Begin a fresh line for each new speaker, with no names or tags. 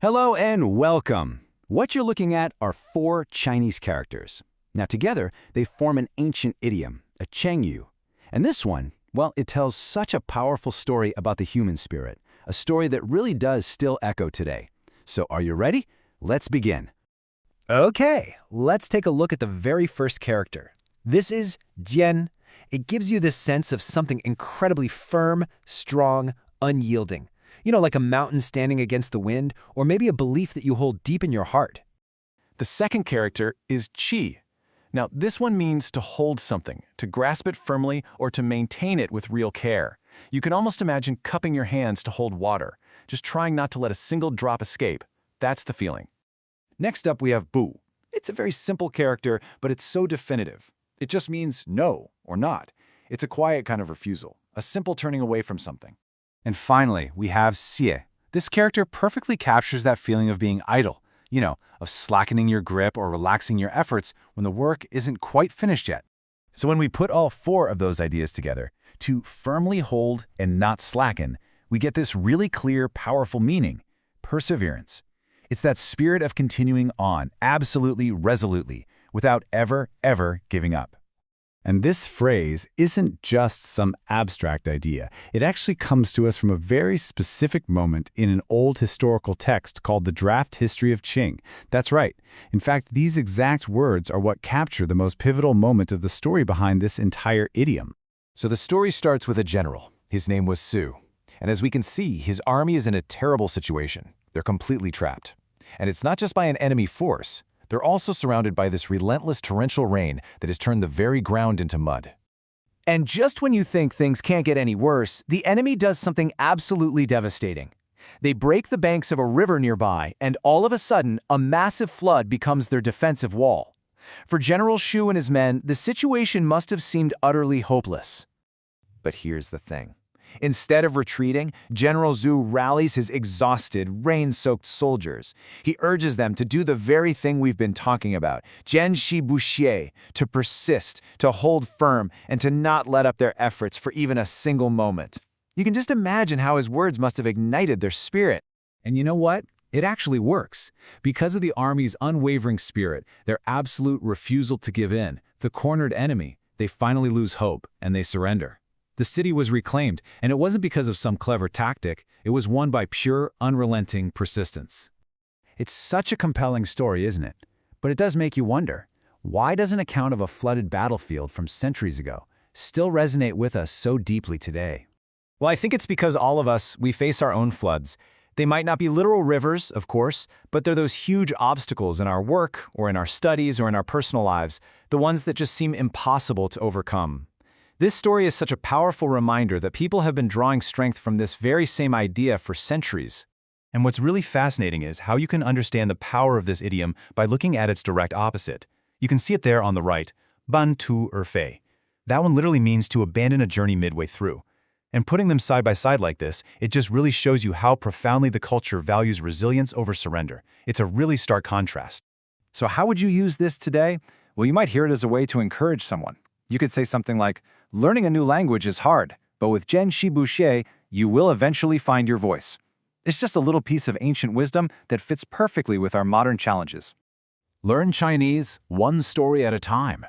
Hello and welcome. What you're looking at are four Chinese characters. Now together, they form an ancient idiom, a Chengyu. And this one, well, it tells such a powerful story about the human spirit, a story that really does still echo today. So are you ready? Let's begin.
Okay, let's take a look at the very first character. This is Jian. It gives you this sense of something incredibly firm, strong, unyielding. You know, like a mountain standing against the wind, or maybe a belief that you hold deep in your heart.
The second character is Qi. Now, this one means to hold something, to grasp it firmly, or to maintain it with real care. You can almost imagine cupping your hands to hold water, just trying not to let a single drop escape. That's the feeling.
Next up, we have Bu. It's a very simple character, but it's so definitive. It just means no or not. It's a quiet kind of refusal, a simple turning away from something.
And finally, we have Xie. This character perfectly captures that feeling of being idle, of slackening your grip or relaxing your efforts when the work isn't quite finished yet.
So when we put all four of those ideas together, to firmly hold and not slacken, we get this really clear, powerful meaning, perseverance. It's that spirit of continuing on, absolutely, resolutely, without ever giving up.
And this phrase isn't just some abstract idea. It actually comes to us from a very specific moment in an old historical text called the Draft History of Qing. That's right. In fact, these exact words are what capture the most pivotal moment of the story behind this entire idiom.
So the story starts with a general. His name was Su. And as we can see, his army is in a terrible situation. They're completely trapped. And it's not just by an enemy force. They're also surrounded by this relentless torrential rain that has turned the very ground into mud.
And just when you think things can't get any worse, the enemy does something absolutely devastating. They break the banks of a river nearby, and all of a sudden, a massive flood becomes their defensive wall. For General Shu and his men, the situation must have seemed utterly hopeless.
But here's the thing. Instead of retreating, General Zhu rallies his exhausted, rain-soaked soldiers. He urges them to do the very thing we've been talking about, Jian Chi Bu Xie, to persist, to hold firm, and to not let up their efforts for even a single moment. You can just imagine how his words must have ignited their spirit.
And you know what? It actually works. Because of the army's unwavering spirit, their absolute refusal to give in, the cornered enemy, they finally lose hope and they surrender. The city was reclaimed, and it wasn't because of some clever tactic. It was won by pure, unrelenting persistence. It's such a compelling story, isn't it? But it does make you wonder, why does an account of a flooded battlefield from centuries ago still resonate with us so deeply today?
Well, I think it's because all of us, we face our own floods. They might not be literal rivers, of course, but they're those huge obstacles in our work or in our studies or in our personal lives, the ones that just seem impossible to overcome. This story is such a powerful reminder that people have been drawing strength from this very same idea for centuries.
And what's really fascinating is how you can understand the power of this idiom by looking at its direct opposite. You can see it there on the right, ban tu fei. That one literally means to abandon a journey midway through. And putting them side by side like this, it just really shows you how profoundly the culture values resilience over surrender. It's a really stark contrast.
So how would you use this today? Well, you might hear it as a way to encourage someone. You could say something like, learning a new language is hard, but with Jian Chi Bu Xie, you will eventually find your voice. It's just a little piece of ancient wisdom that fits perfectly with our modern challenges.
Learn Chinese one story at a time.